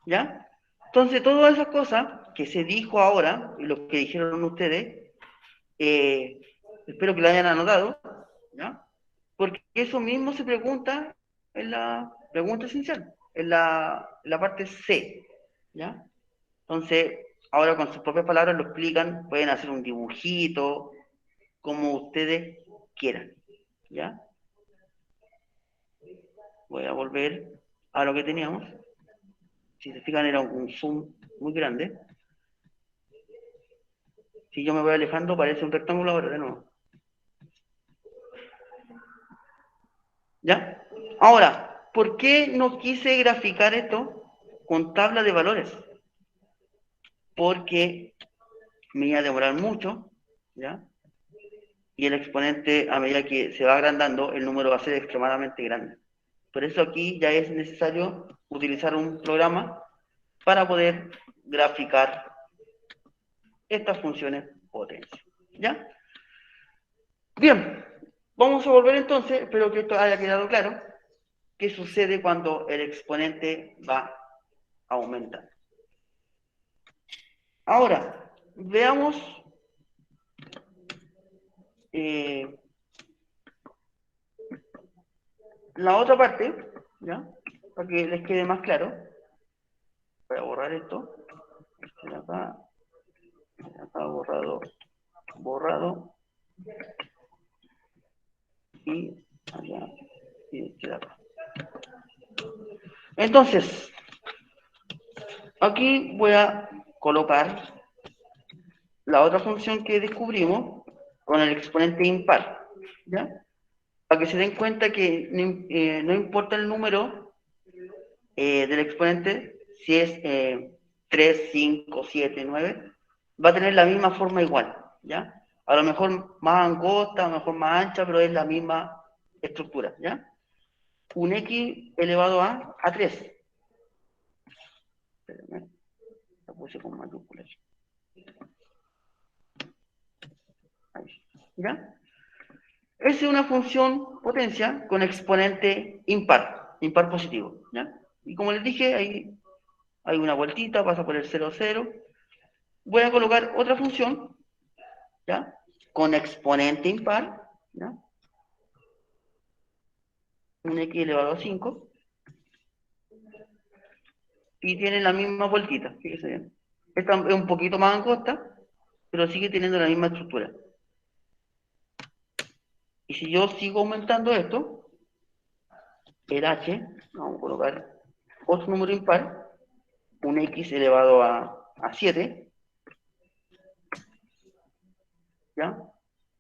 ¿Ya? Entonces, todas esas cosas que se dijo ahora, y lo que dijeron ustedes, espero que lo hayan anotado, ¿ya? Porque eso mismo se pregunta en la pregunta esencial, en la parte C, ¿ya? Entonces, ahora con sus propias palabras lo explican, pueden hacer un dibujito, como ustedes quieran, ¿ya? Voy a volver a lo que teníamos. Si se fijan, era un zoom muy grande. Si yo me voy alejando, parece un rectángulo ahora de nuevo. ¿Ya? Ahora, ¿por qué no quise graficar esto con tabla de valores? Porque me iba a demorar mucho, ¿ya? Y el exponente, a medida que se va agrandando, el número va a ser extremadamente grande. Por eso aquí ya es necesario utilizar un programa para poder graficar estas funciones potencia. ¿Ya? Bien, vamos a volver entonces, espero que esto haya quedado claro, qué sucede cuando el exponente va aumentando. Ahora, veamos la otra parte, ¿ya? Para que les quede más claro. Voy a borrar esto. De acá, borrado, borrado. Y allá, y de acá. Entonces, aquí voy a colocar la otra función que descubrimos con el exponente impar, ¿ya? Para que se den cuenta que no importa el número del exponente, si es 3, 5, 7, 9, va a tener la misma forma igual, ¿ya? A lo mejor más angosta, a lo mejor más ancha, pero es la misma estructura, ¿ya? Un x elevado a 3. Espérenme, la puse con mayúsculas. Ahí, ¿ya? Esa es una función potencia con exponente impar, impar positivo, ¿ya? Y como les dije, hay una vueltita, pasa por el 0, 0. Voy a colocar otra función, ¿ya? Con exponente impar, ¿ya? Un x elevado a 5. Y tiene la misma vueltita, fíjense bien. Esta es un poquito más angosta, pero sigue teniendo la misma estructura. Y si yo sigo aumentando esto, el h, vamos a colocar otro número impar, un x elevado a 7, ¿ya?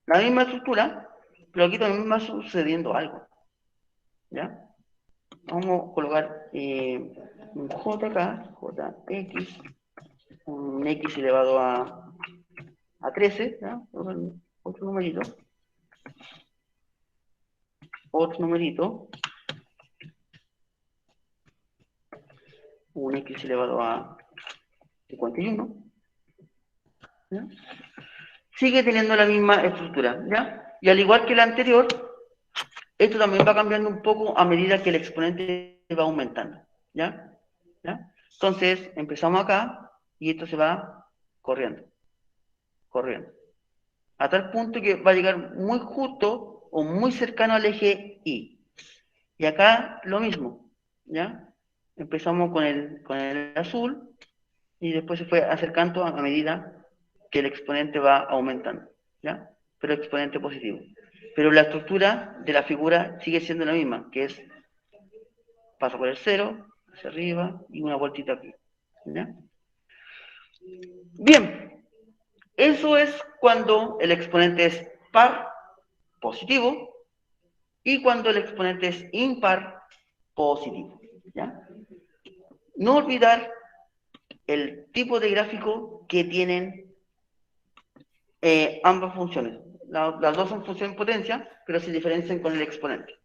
La misma estructura, pero aquí también va sucediendo algo, ¿ya? Vamos a colocar un j acá, jx, un x elevado a 13, ¿ya? Otro numerito, un x elevado a 51, ¿ya? Sigue teniendo la misma estructura, ¿ya? Y al igual que la anterior, esto también va cambiando un poco a medida que el exponente va aumentando, ¿ya? ¿Ya? Entonces, empezamos acá y esto se va corriendo, corriendo. A tal punto que va a llegar muy justo o muy cercano al eje Y. Y acá lo mismo, ¿ya? Empezamos con el azul y después se fue acercando a medida que el exponente va aumentando, ¿ya? Pero exponente positivo. Pero la estructura de la figura sigue siendo la misma, que es, pasa por el 0, hacia arriba y una vueltita aquí, ¿ya? Bien, eso es cuando el exponente es par, positivo, y cuando el exponente es impar, positivo, ¿ya? No olvidar el tipo de gráfico que tienen ambas funciones. Las dos son función potencia, pero se diferencian con el exponente.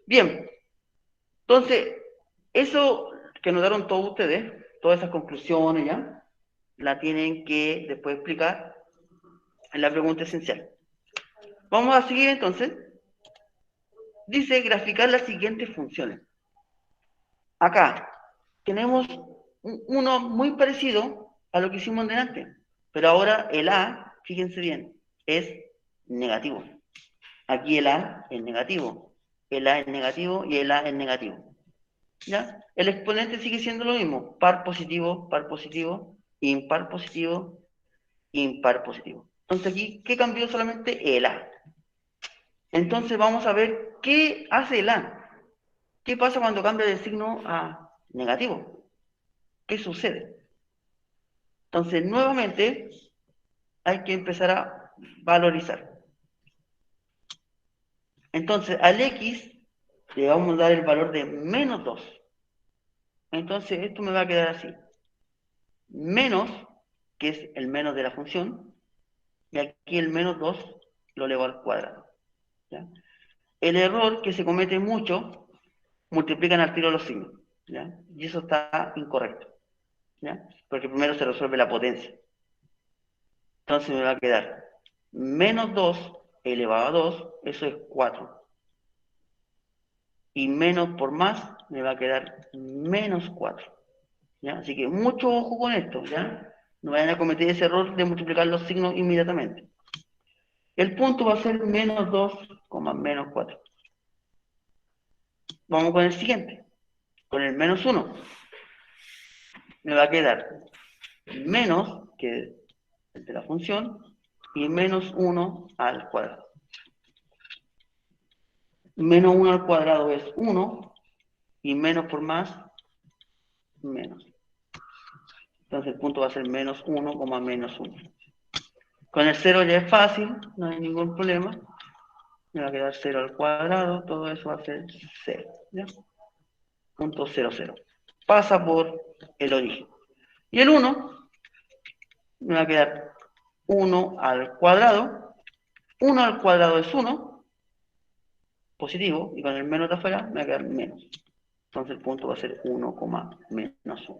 Bien, entonces, eso que notaron todos ustedes, todas esas conclusiones ya, la tienen que después explicar en la pregunta esencial. Vamos a seguir entonces. Dice graficar las siguientes funciones. Acá tenemos uno muy parecido a lo que hicimos delante, pero ahora el A, fíjense bien, es negativo. Aquí el A es negativo, el A es negativo y el A es negativo. ¿Ya? El exponente sigue siendo lo mismo, par positivo, impar positivo, impar positivo. Entonces aquí, ¿qué cambió? Solamente el A. Entonces vamos a ver qué hace el A. ¿Qué pasa cuando cambia de signo a negativo? ¿Qué sucede? Entonces, nuevamente, hay que empezar a valorizar. Entonces, al X le vamos a dar el valor de menos 2. Entonces, esto me va a quedar así. Menos, que es el menos de la función, y aquí el menos 2 lo elevo al cuadrado. ¿Ya? El error que se comete mucho, multiplican al tiro los signos. ¿Ya? Y eso está incorrecto. ¿Ya? Porque primero se resuelve la potencia. Entonces me va a quedar menos 2 elevado a 2, eso es 4. Y menos por más me va a quedar menos 4. ¿Ya? Así que mucho ojo con esto, ¿ya? No vayan a cometer ese error de multiplicar los signos inmediatamente. El punto va a ser menos 2, menos 4. Vamos con el siguiente. Con el menos 1. Me va a quedar menos, que es de la función, y menos 1 al cuadrado. Menos 1 al cuadrado es 1, y menos por más, menos. Entonces el punto va a ser menos 1, menos 1. Con el 0 ya es fácil, no hay ningún problema. Me va a quedar 0 al cuadrado, todo eso va a ser 0. ¿Ya? Punto 0, 0. Pasa por el origen. Y el 1 me va a quedar 1 al cuadrado. 1 al cuadrado es 1, positivo, y con el menos de afuera me va a quedar menos. Entonces el punto va a ser 1, menos 1.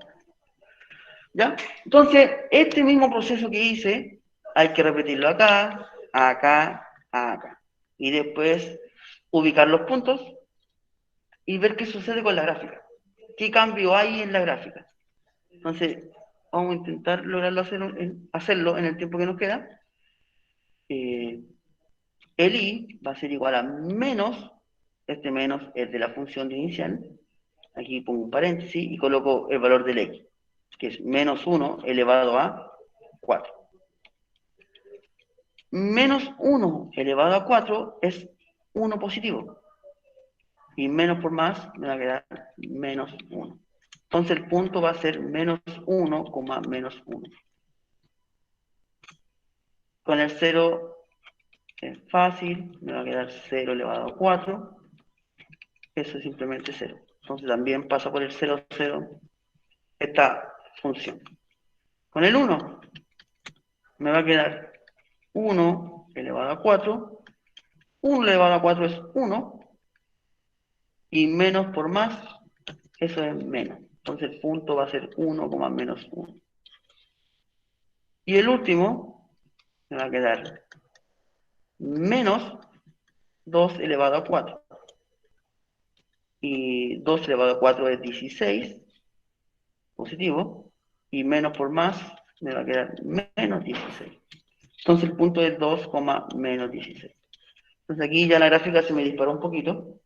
¿Ya? Entonces, este mismo proceso que hice, hay que repetirlo acá, acá, acá. Y después ubicar los puntos y ver qué sucede con la gráfica. ¿Qué cambio hay en la gráfica? Entonces, vamos a intentar lograrlo hacerlo en el tiempo que nos queda. El i va a ser igual a menos, este menos es de la función de inicial. Aquí pongo un paréntesis y coloco el valor del x, que es menos 1 elevado a 4. Menos 1 elevado a 4 es 1 positivo. Y menos por más me va a quedar menos 1. Entonces el punto va a ser menos 1, menos 1. Con el 0 es fácil, me va a quedar 0 elevado a 4. Eso es simplemente 0. Entonces también pasa por el 0, 0 esta función. Con el 1 me va a quedar 1 elevado a 4. 1 elevado a 4 es 1. Y menos por más, eso es menos. Entonces el punto va a ser 1, menos 1. Y el último me va a quedar menos 2 elevado a 4. Y 2 elevado a 4 es 16, positivo. Y menos por más me va a quedar menos 16. Entonces el punto es 2, menos 16. Entonces aquí ya la gráfica se me disparó un poquito.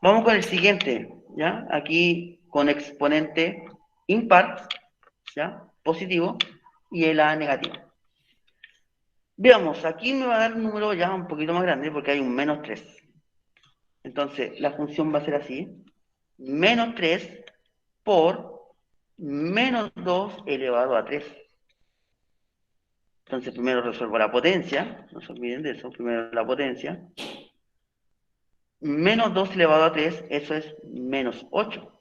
Vamos con el siguiente, ¿ya? Aquí con exponente impar, ¿ya? Positivo, y el a negativo. Veamos, aquí me va a dar un número ya un poquito más grande porque hay un menos 3. Entonces la función va a ser así. Menos 3 por menos 2 elevado a 3. Entonces primero resuelvo la potencia, no se olviden de eso, primero la potencia. Menos 2 elevado a 3, eso es menos 8.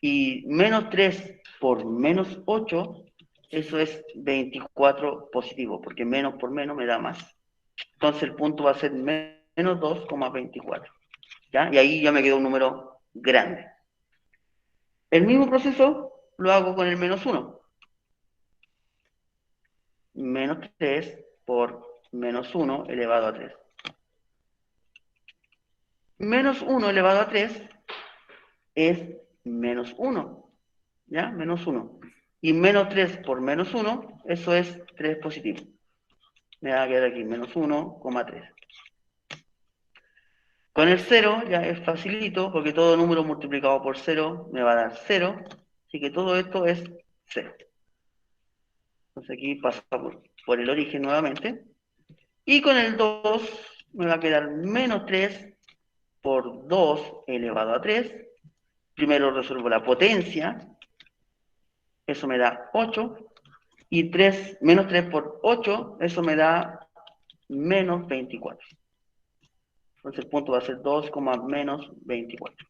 Y menos 3 por menos 8, eso es 24 positivo, porque menos por menos me da más. Entonces el punto va a ser menos 2, 24. ¿Ya? Y ahí ya me quedó un número grande. El mismo proceso lo hago con el menos 1. Menos 3 por menos 1 elevado a 3. Menos 1 elevado a 3 es menos 1. ¿Ya? Menos 1. Y menos 3 por menos 1, eso es 3 positivo. Me va a quedar aquí menos 1, 3. Con el 0 ya es facilito, porque todo número multiplicado por 0 me va a dar 0. Así que todo esto es 0. Entonces aquí pasa por el origen nuevamente. Y con el 2 me va a quedar menos 3 por 2 elevado a 3. Primero resuelvo la potencia. Eso me da 8. Y menos 3 por 8, eso me da menos 24. Entonces el punto va a ser 2, menos 24.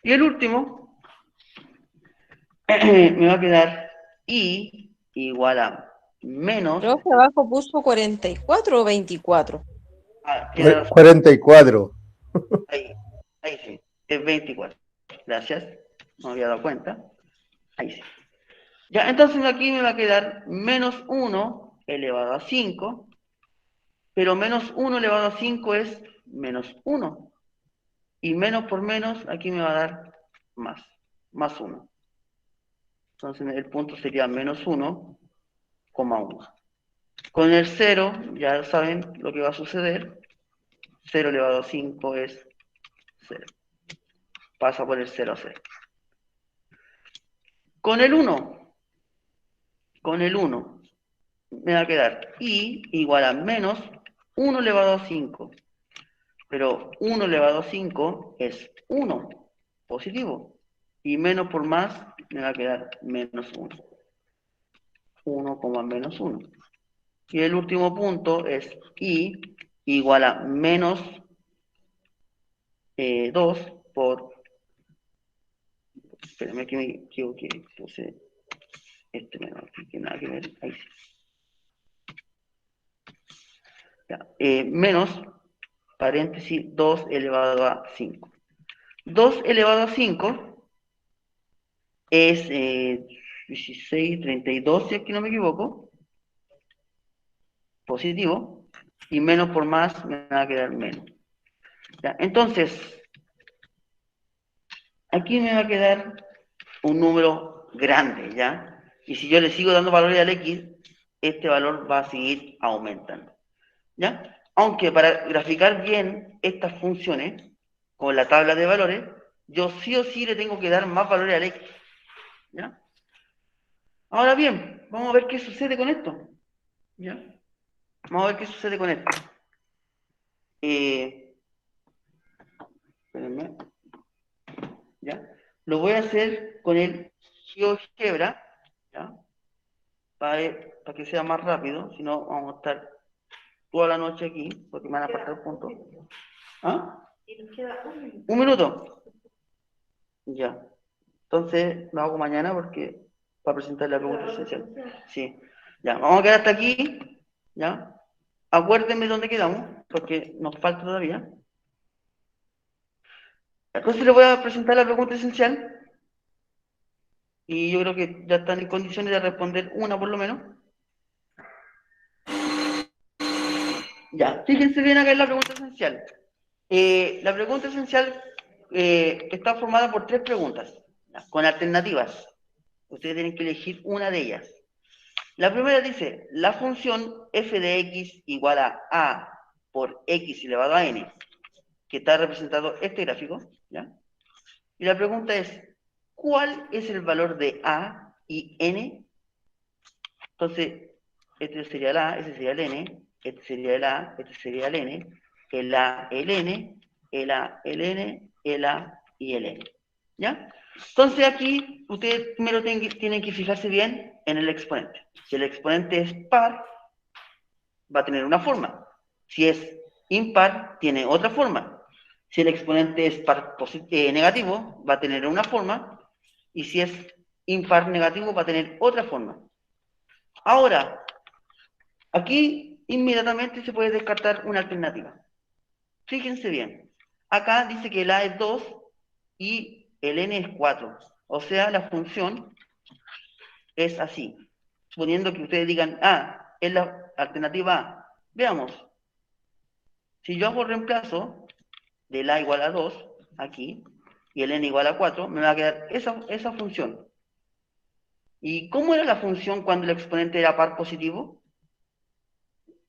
Y el último, me va a quedar i igual a menos... Creo que abajo puso 44 o 24. Tiene razón. 44. Ahí sí, es 24. Gracias, no me había dado cuenta. Ahí sí. Ya, entonces aquí me va a quedar menos 1 elevado a 5, pero menos 1 elevado a 5 es menos 1. Y menos por menos, aquí me va a dar más 1. Entonces el punto sería menos 1,1. Con el 0, ya saben lo que va a suceder. 0 elevado a 5 es 0. Pasa por el 0 a 0. Con el 1 me va a quedar i igual a menos 1 elevado a 5. Pero 1 elevado a 5 es 1, positivo. Y menos por más me va a quedar menos 1. 1, menos 1. Y el último punto es i igual a menos 2 por... Espérame que me equivoqué. Puse este menos aquí, que nada que ver. Ahí sí. Ya, menos, paréntesis, 2 elevado a 5. 2 elevado a 5 es 16, 32, si aquí no me equivoco. Positivo. Y menos por más me va a quedar menos. Ya, entonces, aquí me va a quedar un número grande, ¿ya? Y si yo le sigo dando valores al x, este valor va a seguir aumentando, ¿ya? Aunque para graficar bien estas funciones con la tabla de valores, yo sí o sí le tengo que dar más valores al x, ¿ya? Ahora bien, vamos a ver qué sucede con esto, ¿ya? Vamos a ver qué sucede con esto. Espérenme, ¿ya? Lo voy a hacer con el GeoGebra, ¿ya? Para que sea más rápido, si no vamos a estar toda la noche aquí, porque me van a pasar puntos. ¿Ah? ¿Un minuto? Ya. Entonces lo hago mañana porque para presentar la pregunta esencial. Sí. Ya, vamos a quedar hasta aquí. ¿Ya? Acuérdenme dónde quedamos, porque nos falta todavía. Entonces les voy a presentar la pregunta esencial. Y yo creo que ya están en condiciones de responder una por lo menos. Ya, fíjense bien acá en la pregunta esencial. La pregunta esencial está formada por 3 preguntas, ¿ya? Con alternativas. Ustedes tienen que elegir una de ellas. La primera dice, la función f de x igual a por x elevado a n, que está representado este gráfico, ¿ya? Y la pregunta es, ¿cuál es el valor de a y n? Entonces, este sería el a, este sería el n, este sería el a, este sería el n, el a, el n, el a, el n, el a y el n, ¿ya? Entonces aquí ustedes primero tienen que fijarse bien en el exponente. Si el exponente es par, va a tener una forma. Si es impar, tiene otra forma. Si el exponente es negativo, va a tener una forma. Y si es impar negativo, va a tener otra forma. Ahora, aquí inmediatamente se puede descartar una alternativa. Fíjense bien. Acá dice que el a es 2 y el n es 4. O sea, la función es así. Suponiendo que ustedes digan, es la alternativa A. Veamos. Si yo hago reemplazo del a igual a 2, aquí, y el n igual a 4, me va a quedar esa función. ¿Y cómo era la función cuando el exponente era par positivo?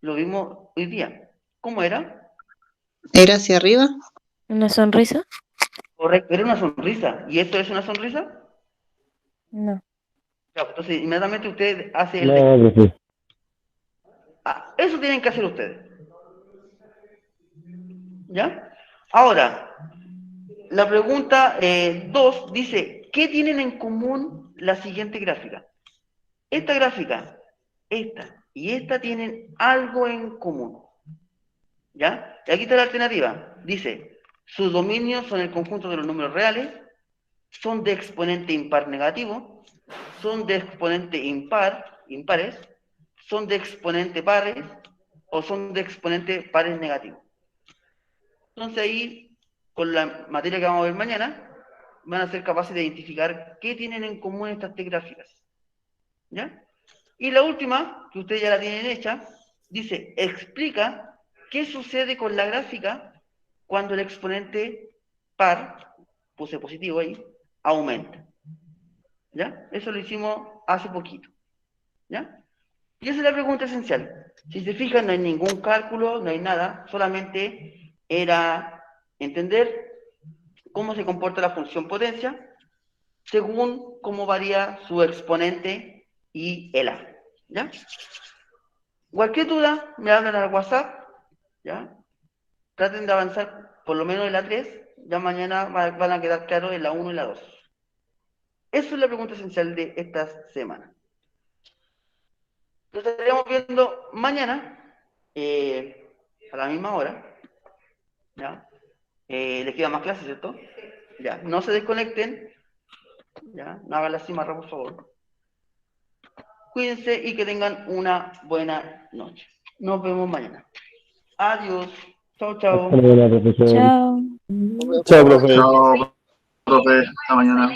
Lo vimos hoy día. ¿Cómo era? ¿Era hacia arriba? ¿Una sonrisa? Correcto, era una sonrisa. ¿Y esto es una sonrisa? No. Ya, entonces, inmediatamente usted hace No, profe. Eso tienen que hacer ustedes. ¿Ya? Ahora, la pregunta 2 dice, ¿qué tienen en común la siguiente gráfica? Esta gráfica, esta y esta tienen algo en común. ¿Ya? Y aquí está la alternativa. Dice, sus dominios son el conjunto de los números reales, son de exponente impar negativo, son de exponente impares, son de exponente pares o son de exponente pares negativos. Entonces ahí, con la materia que vamos a ver mañana, van a ser capaces de identificar qué tienen en común estas 3 gráficas. ¿Ya? Y la última, que ustedes ya la tienen hecha, dice, explica qué sucede con la gráfica cuando el exponente par, puse positivo ahí, aumenta. ¿Ya? Eso lo hicimos hace poquito. ¿Ya? Y esa es la pregunta esencial. Si se fijan, no hay ningún cálculo, no hay nada, solamente era entender cómo se comporta la función potencia según cómo varía su exponente y el A. ¿Ya? Cualquier duda, me hablan al WhatsApp. ¿Ya? Traten de avanzar por lo menos en la 3, ya mañana van a quedar claros en la 1 y la 2. Eso es la pregunta esencial de esta semana. Lo estaremos viendo mañana, a la misma hora. ¿Ya? Les queda más clases, ¿cierto? Ya, no se desconecten. Ya, no hagan la cimarra, por favor. Cuídense y que tengan una buena noche. Nos vemos mañana. Adiós. Chao, chao. Hasta luego, profesor. Chao. Chao, profe. Chao, profe. Hasta mañana.